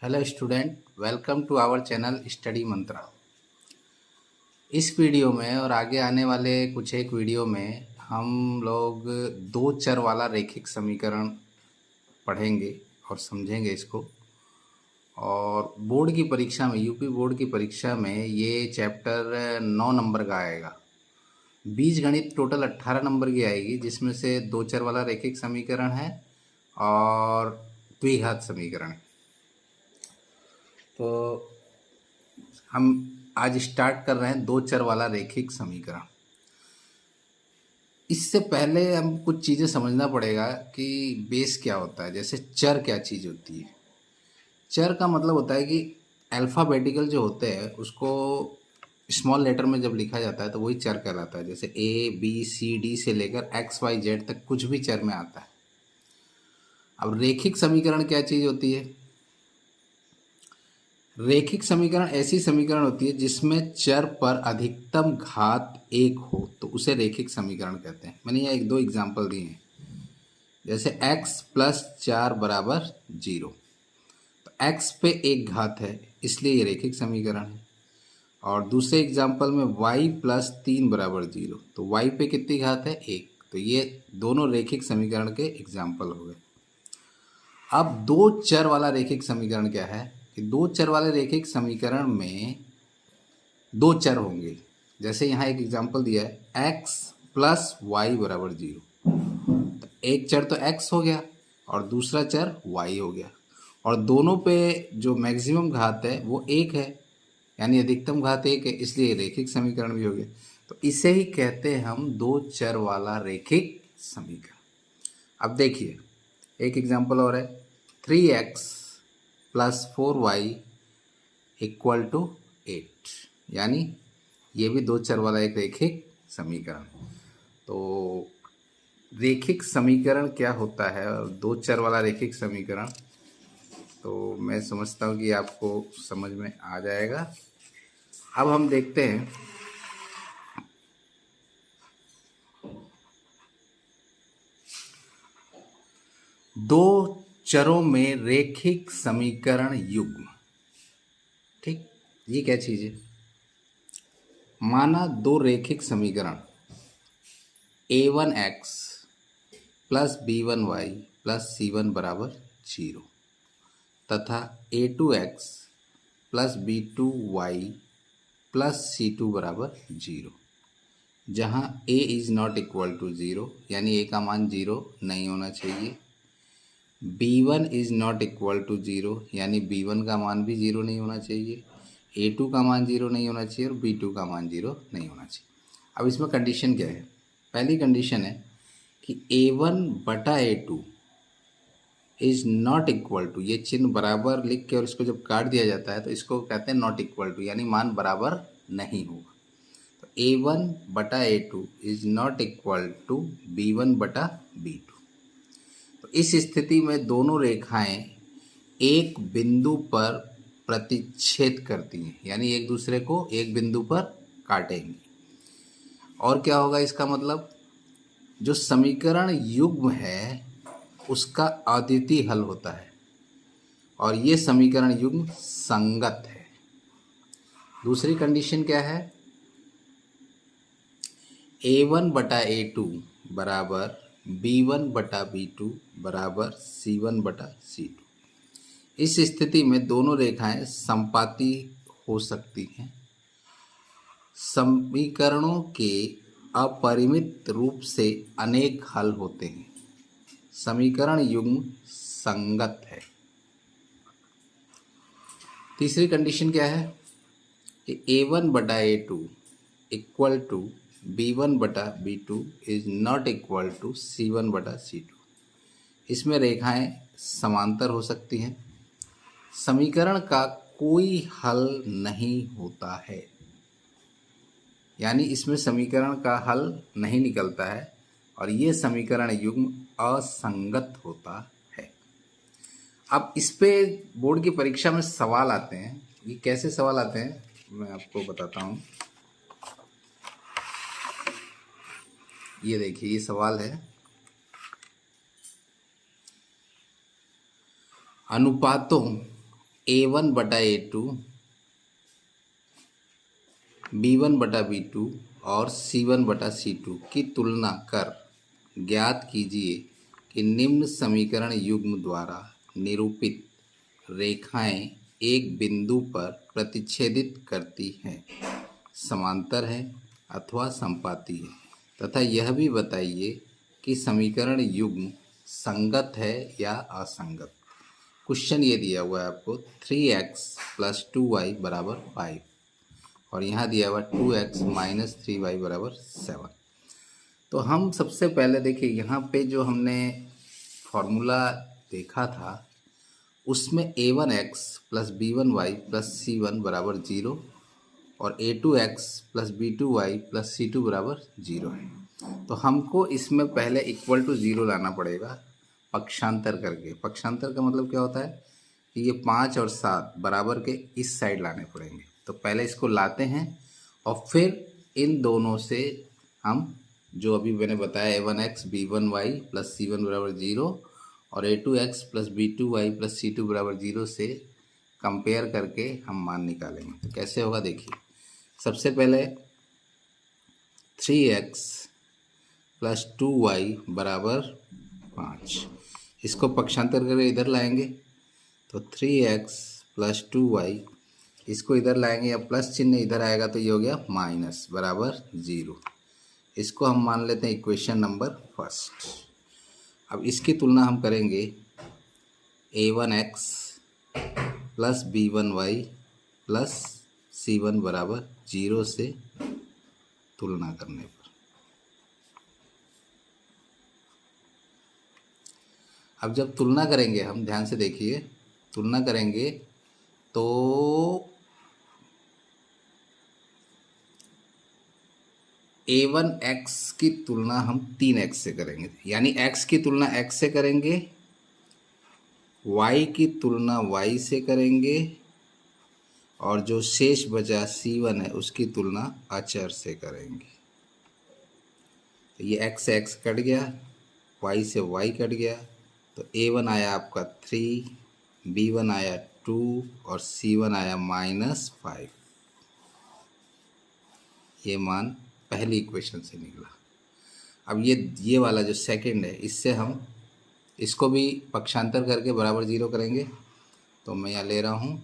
Hello student, welcome to our channel study Mantra. इस video में और आगे आने वाले कुछ एक वीडियो में हम लोग दो चर वाला रैखिक समीकरण पढ़ेंगे और समझेंगे इसको। और बोर्ड की परीक्षा में, यूपी बोर्ड की परीक्षा में ये चैप्टर 9 नंबर का आएगा। बीजगणित टोटल 18 नंबर की आएगी, जिसमें से दो चर वाला रैखिक समीकरण है और द्विघात समीकरण है। तो हम आज स्टार्ट कर रहे हैं दो चर वाला रैखिक समीकरण। इससे पहले हम कुछ चीज़ें समझना पड़ेगा कि बेस क्या होता है। जैसे चर क्या चीज़ होती है। चर का मतलब होता है कि अल्फ़ाबेटिकल जो होते हैं उसको स्मॉल लेटर में जब लिखा जाता है तो वही चर कहलाता है। जैसे ABCD से लेकर XYZ तक कुछ भी चर में आता है। अब रैखिक समीकरण क्या चीज़ होती है। रैखिक समीकरण ऐसी समीकरण होती है जिसमें चर पर अधिकतम घात एक हो तो उसे रैखिक समीकरण कहते हैं। मैंने यहाँ एक दो एग्जाम्पल दिए हैं। जैसे x+4 बराबर 0, तो x पे एक घात है इसलिए ये रैखिक समीकरण है। और दूसरे एग्जाम्पल में y+3 बराबर 0, तो y पे कितनी घात है, एक। तो ये दोनों रैखिक समीकरण के एग्जाम्पल हो गए। अब दो चर वाला रैखिक समीकरण क्या है कि दो चर वाले रैखिक समीकरण में दो चर होंगे। जैसे यहाँ एक एग्जांपल दिया है x+y बराबर 0, तो एक चर तो x हो गया और दूसरा चर y हो गया, और दोनों पे जो मैक्सिमम घात है वो एक है, यानी अधिकतम घात एक है, इसलिए रैखिक समीकरण भी हो गया। तो इसे ही कहते हैं हम दो चर वाला रैखिक समीकरण। अब देखिए एक एग्जांपल और है, 3x+4y = 8, यानी ये भी दो चर वाला एक रैखिक समीकरण। तो रैखिक समीकरण क्या होता है और दो चर वाला रैखिक समीकरण, तो मैं समझता हूँ कि आपको समझ में आ जाएगा। अब हम देखते हैं दो चरों में रैखिक समीकरण युग्म। ठीक, ये क्या चीज़ है। माना दो रैखिक समीकरण a1x + b1y + c1 बराबर 0 तथा a2x + b2y + c2 बराबर 0, जहाँ a is not equal to 0, यानी a का मान 0 नहीं होना चाहिए। b1 is not equal to 0, यानी b1 का मान भी 0 नहीं होना चाहिए। a2 का मान 0 नहीं होना चाहिए और b2 का मान 0 नहीं होना चाहिए। अब इसमें कंडीशन क्या है। पहली कंडीशन है कि a1/a2 is not equal to, ये चिन्ह बराबर लिख के और इसको जब काट दिया जाता है तो इसको कहते हैं नॉट इक्वल टू, यानी मान बराबर नहीं होगा। तो a1/a2 is not equal to b1/b2। तो इस स्थिति में दोनों रेखाएं एक बिंदु पर प्रतिच्छेद करती हैं, यानी एक दूसरे को एक बिंदु पर काटेंगी। और क्या होगा इसका मतलब, जो समीकरण युग्म है उसका अद्वितीय हल होता है और ये समीकरण युग्म संगत है। दूसरी कंडीशन क्या है, a1/a2 बराबर b1/b2 बराबर c1/c2। इस स्थिति में दोनों रेखाएं समपाती हो सकती हैं। समीकरणों के अपरिमित रूप से अनेक हल होते हैं। समीकरण युग्म संगत है। तीसरी कंडीशन क्या है कि a1/a2 equal to b1/b2 is not equal to c1/c2। इसमें रेखाएं समांतर हो सकती हैं। समीकरण का कोई हल नहीं होता है, यानी इसमें समीकरण का हल नहीं निकलता है और ये समीकरण युग्म असंगत होता है। अब इस पे बोर्ड की परीक्षा में सवाल आते हैं। ये कैसे सवाल आते हैं मैं आपको बताता हूँ। ये देखिए, ये सवाल है, अनुपातों A1 बटा A2, B1 बटा B2 और C1 बटा C2 की तुलना कर ज्ञात कीजिए कि निम्न समीकरण युग्म द्वारा निरूपित रेखाएं एक बिंदु पर प्रतिच्छेदित करती हैं, समांतर है अथवा समपाती है, तथा यह भी बताइए कि समीकरण युग्म संगत है या असंगत। क्वेश्चन ये दिया हुआ है आपको 3x + 2y बराबर 5 और यहाँ दिया हुआ 2x - 3y बराबर 7। तो हम सबसे पहले देखिए यहाँ पे जो हमने फॉर्मूला देखा था उसमें a1x + b1y + c1 बराबर 0 और a2x + b2y + c2 बराबर 0 है। तो हमको इसमें पहले इक्वल टू 0 लाना पड़ेगा पक्षांतर करके। पक्षांतर का मतलब क्या होता है कि ये 5 और 7 बराबर के इस साइड लाने पड़ेंगे। तो पहले इसको लाते हैं और फिर इन दोनों से हम जो अभी मैंने बताया a1x b1y + c1 बराबर 0 और a2x + b2y + c2 बराबर 0 से कंपेयर करके हम मान निकालेंगे। तो कैसे होगा देखिए, सबसे पहले 3x + 2y बराबर 5, इसको पक्षांतर करके इधर लाएंगे तो 3x + 2y, इसको इधर लाएंगे या प्लस चिन्ह इधर आएगा तो ये हो गया माइनस बराबर 0। इसको हम मान लेते हैं इक्वेशन नंबर फर्स्ट। अब इसकी तुलना हम करेंगे a1x + b1y + c1 बराबर 0 से तुलना करने पर। अब जब तुलना करेंगे हम, ध्यान से देखिए, तुलना करेंगे तो a1x की तुलना हम 3x से करेंगे, यानी x की तुलना x से करेंगे, y की तुलना y से करेंगे और जो शेष बचा c1 है उसकी तुलना अचर से करेंगे। तो ये x से x कट गया, y से y कट गया, तो a1 आया आपका 3, b1 आया 2 और c1 आया -5। ये मान पहली इक्वेशन से निकला। अब ये वाला जो सेकंड है इससे हम इसको भी पक्षांतर करके बराबर 0 करेंगे। तो मैं यहाँ ले रहा हूँ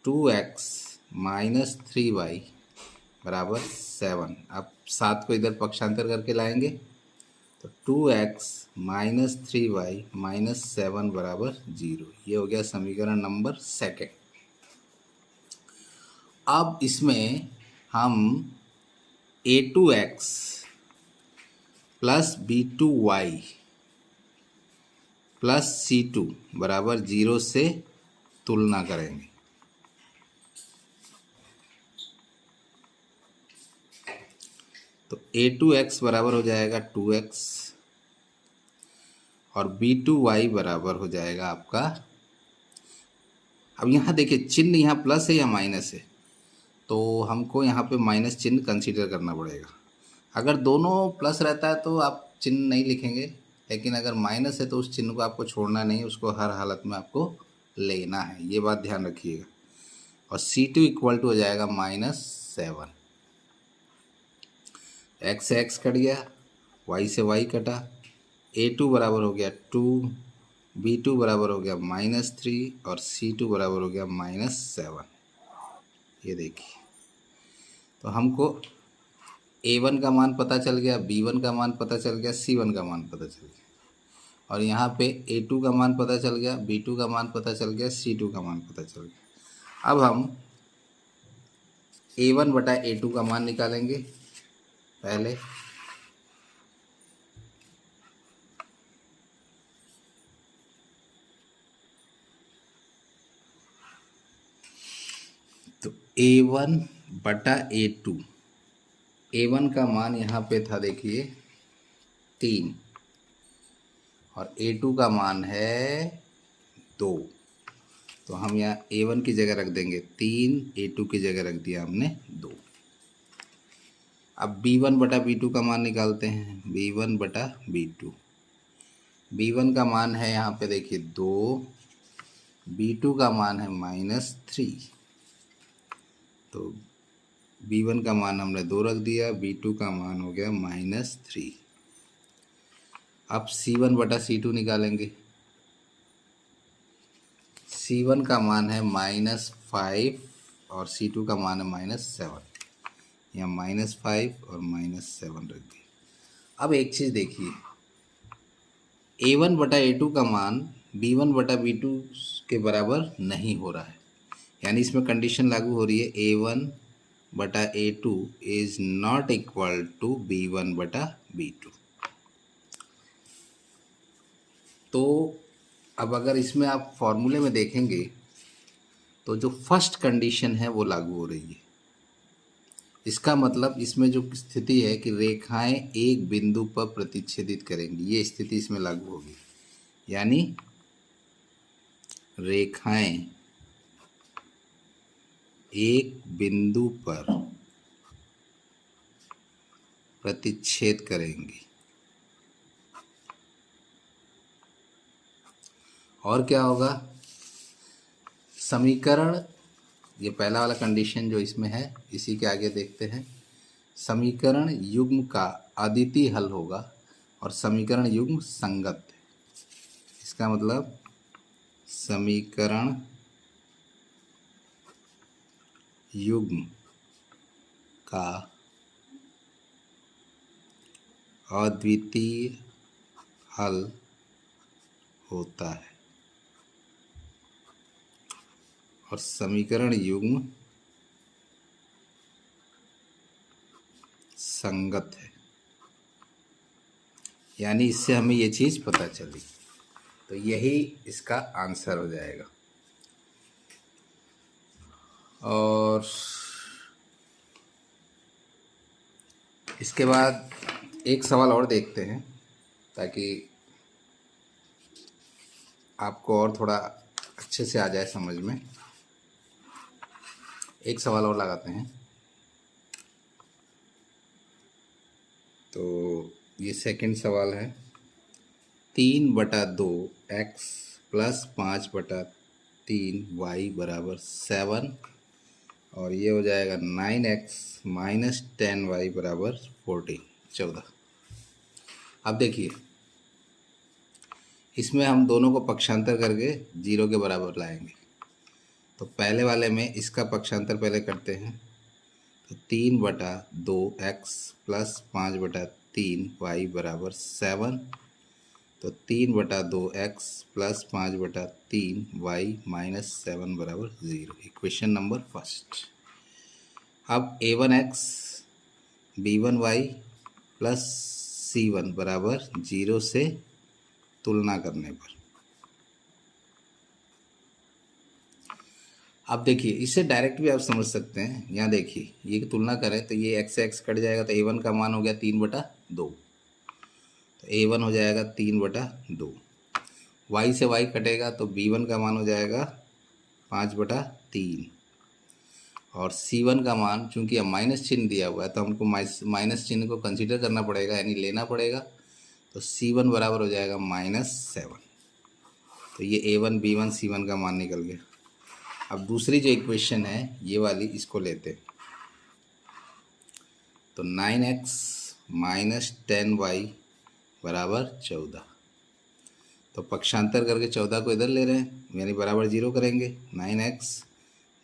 2x - 3y बराबर 7। अब 7 को इधर पक्षांतर करके लाएंगे तो 2x - 3y - 7 बराबर 0। ये हो गया समीकरण नंबर सेकंड। अब इसमें हम a2x + b2y + c2 बराबर 0 से तुलना करेंगे। तो a2x बराबर हो जाएगा 2x और b2y बराबर हो जाएगा आपका, अब यहाँ देखिए चिन्ह यहाँ प्लस है या माइनस है, तो हमको यहाँ पे माइनस चिन्ह कंसीडर करना पड़ेगा। अगर दोनों प्लस रहता है तो आप चिन्ह नहीं लिखेंगे, लेकिन अगर माइनस है तो उस चिन्ह को आपको छोड़ना नहीं, उसको हर हालत में आपको लेना है, ये बात ध्यान रखिएगा। और c2 इक्वल टू हो जाएगा -7। x से x कट गया, y से y कटा, a2 बराबर हो गया 2, b2 बराबर हो गया -3 और c2 बराबर हो गया -7। ये देखिए, तो हमको a1 का मान पता चल गया, b1 का मान पता चल गया, c1 का मान पता चल गया और यहाँ पे a2 का मान पता चल गया, b2 का मान पता चल गया, c2 का मान पता चल गया। अब हम a1 बटा a2 का मान निकालेंगे पहले। तो a1 बटा a2, a1 का मान यहाँ पे था देखिए 3 और a2 का मान है 2। तो हम यहाँ a1 की जगह रख देंगे 3, a2 की जगह रख दिया हमने 2। अब b1 बटा b2 का मान निकालते हैं, b1 बटा b2। b1 का मान है यहाँ पे देखिए 2 B2 का मान है -3, तो B1 का मान हमने 2 रख दिया, B2 का मान हो गया -3। अब C1 बटा C2 निकालेंगे। C1 का मान है -5 और C2 का मान है -7, यहाँ -5 और -7 रख दिया। अब एक चीज़ देखिए, A1 बटा A2 का मान B1 बटा B2 के बराबर नहीं हो रहा है, यानी इसमें कंडीशन लागू हो रही है A1 बटा A2 is not equal to B1 बटा B2। तो अब अगर इसमें आप फॉर्मूले में देखेंगे तो जो फर्स्ट कंडीशन है वो लागू हो रही है। इसका मतलब इसमें जो स्थिति है कि रेखाएं एक बिंदु पर प्रतिच्छेदित करेंगी, ये स्थिति इसमें लागू होगी, यानी रेखाएं एक बिंदु पर प्रतिच्छेद करेंगी। और क्या होगा, समीकरण, ये पहला वाला कंडीशन जो इसमें है, इसी के आगे देखते हैं। समीकरण युग्म का अद्वितीय हल होगा और समीकरण युग्म संगत है। इसका मतलब समीकरण युग्म का अद्वितीय हल होता है और समीकरण युग्म संगत है, यानी इससे हमें ये चीज़ पता चली। तो यही इसका आंसर हो जाएगा। और इसके बाद एक सवाल और देखते हैं ताकि आपको और थोड़ा अच्छे से आ जाए समझ में। एक सवाल और लगाते हैं। तो ये सेकंड सवाल है, 3/2 x प्लस 5/3 y बराबर 7 और ये हो जाएगा 9x माइनस 10y बराबर 14। अब देखिए, इसमें हम दोनों को पक्षांतर करके 0 के बराबर लाएंगे। तो पहले वाले में इसका पक्षांतर पहले करते हैं, तो 3/2 x प्लस 5/3 y बराबर 7, तो 3/2 x प्लस 5/3 y माइनस 7 बराबर 0। Equation number first. अब A1x B1y प्लस C1 बराबर 0 से तुलना करने पर, अब देखिए इसे डायरेक्ट भी आप समझ सकते हैं। यहाँ देखिए, ये तुलना करें तो ये x से x कट जाएगा, तो A1 का मान हो गया 3/2, तो A1 हो जाएगा 3/2। y से y कटेगा तो B1 का मान हो जाएगा 5/3 और C1 का मान, चूंकि अब माइनस चिन्ह दिया हुआ है तो हमको माइनस चिन्ह को कंसीडर करना पड़ेगा, यानी लेना पड़ेगा। तो C1 बराबर हो जाएगा -7। तो ये A1 B1 C1 का मान निकल गया। अब दूसरी जो इक्वेशन है ये वाली, इसको लेते हैं। तो 9x माइनस 10y बराबर 14। तो पक्षांतर करके 14 को इधर ले रहे हैं, यानी बराबर 0 करेंगे। 9x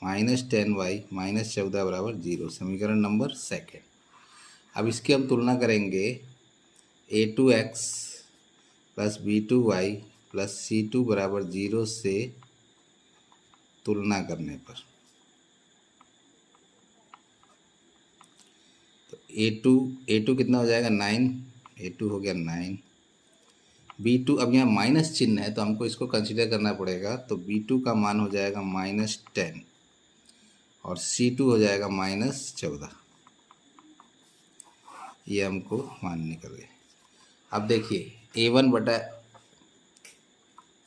माइनस 10y माइनस 14 बराबर 0, समीकरण नंबर सेकेंड। अब इसकी हम तुलना करेंगे A2x plus B2y plus C2 बराबर 0 से तुलना करने पर। तो A2 कितना हो जाएगा 9, A2 हो गया 9। B2, अब यहाँ माइनस चिन्ह है तो हमको इसको कंसीडर करना पड़ेगा, तो B2 का मान हो जाएगा -10 और C2 हो जाएगा -14। ये हमको मान निकल गए। अब देखिए A1 बटा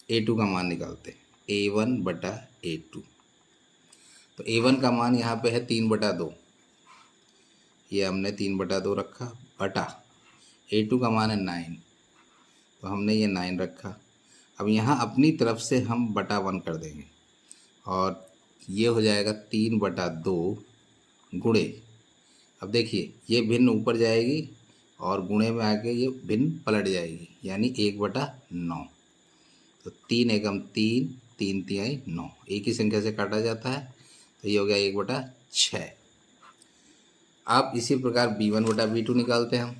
A2 का मान निकालते, A1 बटा A2। तो A1 का मान यहाँ पे है 3/2, ये हमने 3/2 रखा, बटा A2 का मान है 9, तो हमने ये 9 रखा। अब यहाँ अपनी तरफ से हम बटा 1 कर देंगे और ये हो जाएगा 3/2 गुणे, अब देखिए ये भिन्न ऊपर जाएगी और गुणे में आके ये भिन्न पलट जाएगी, यानी 1/9। तो 3 एकम 3, 3 तिहाई 9, एक ही संख्या से काटा जाता है, तो ये हो गया 1/6। अब इसी प्रकार b1/b2 निकालते हैं हम।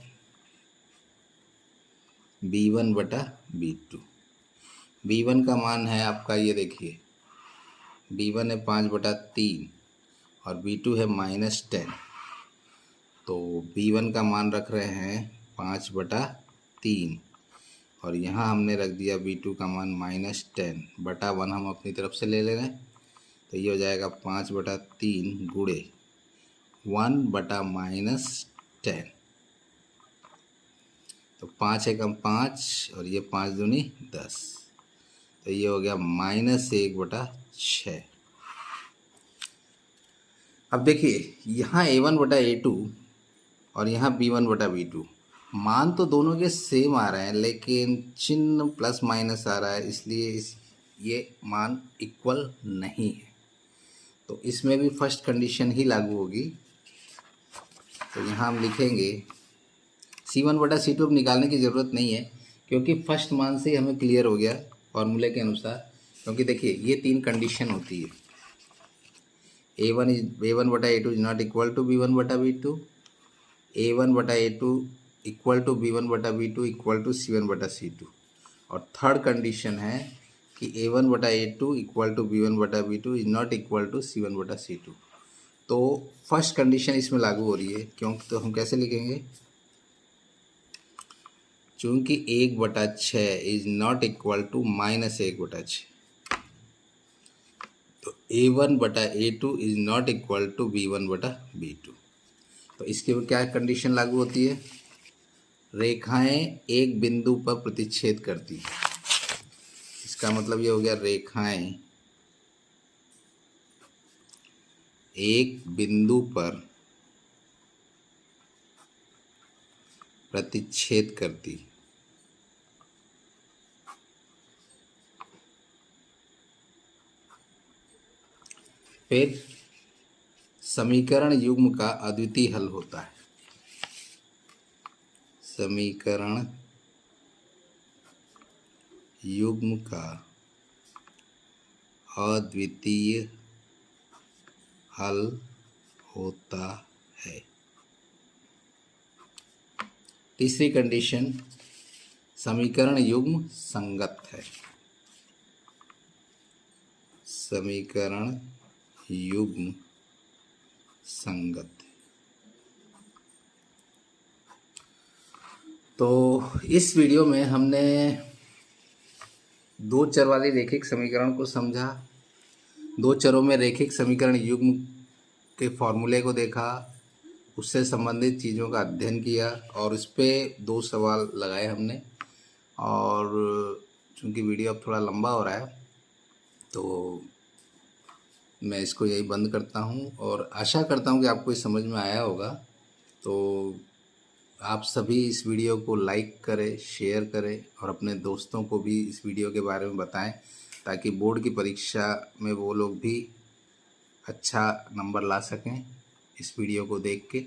b1/b2, b1 का मान है आपका, ये देखिए b1 है 5/3 और b2 है -10, तो b1 का मान रख रहे हैं 5/3 और यहाँ हमने रख दिया b2 का मान -10/1 हम अपनी तरफ से ले रहे हैं, तो ये हो जाएगा 5/3 गुणे 1/-10, तो 5 एकम 5 और ये 5 दूनी 10, तो ये हो गया -1/6। अब देखिए यहाँ a1/a2 और यहाँ b1/b2 मान तो दोनों के सेम आ रहे हैं, लेकिन चिन्ह प्लस माइनस आ रहा है, इसलिए ये मान इक्वल नहीं है, तो इसमें भी फर्स्ट कंडीशन ही लागू होगी। तो यहाँ हम लिखेंगे c1/c2 अब निकालने की ज़रूरत नहीं है, क्योंकि फर्स्ट मान से ही हमें क्लियर हो गया फॉर्मूले के अनुसार। क्योंकि देखिए ये 3 कंडीशन होती है, a1/a2 is not equal to b1/b2, a1/a2 equal to b1/b2 equal to c1/c2, और थर्ड कंडीशन है कि a1/a2 equal to b1/b2 is not equal to c1/c2। तो फर्स्ट कंडीशन इसमें लागू हो रही है, क्योंकि तो हम कैसे लिखेंगे, चूँकि 1/6 इज नॉट इक्वल टू -1/6, तो a1/a2 is not equal to b1/b2। तो इसके ऊपर क्या कंडीशन लागू होती है, रेखाएं एक बिंदु पर प्रतिच्छेद करती है। इसका मतलब ये हो गया रेखाएं एक बिंदु पर प्रतिच्छेद करती। फिर समीकरण युग्म का अद्वितीय हल होता है। समीकरण युग्म का अद्वितीय हल होता है। तीसरी कंडीशन, समीकरण युग्म संगत है। समीकरण युग्म संगत। तो इस वीडियो में हमने 2 चर वाले रैखिक समीकरण को समझा, 2 चरों में रैखिक समीकरण युग्म के फॉर्मूले को देखा, उससे संबंधित चीज़ों का अध्ययन किया और इस पर 2 सवाल लगाए हमने। और चूँकि वीडियो अब थोड़ा लंबा हो रहा है, तो मैं इसको यही बंद करता हूँ और आशा करता हूँ कि आपको ये समझ में आया होगा। तो आप सभी इस वीडियो को लाइक करें, शेयर करें और अपने दोस्तों को भी इस वीडियो के बारे में बताएं, ताकि बोर्ड की परीक्षा में वो लोग भी अच्छा नंबर ला सकें इस वीडियो को देख के।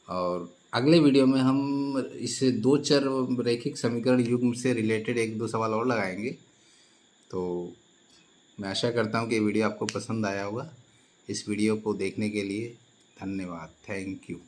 और अगले वीडियो में हम इस 2 चर रैखिक समीकरण युग्म से रिलेटेड 1-2 सवाल और लगाएंगे। तो मैं आशा करता हूँ कि ये वीडियो आपको पसंद आया होगा। इस वीडियो को देखने के लिए धन्यवाद। Thank you.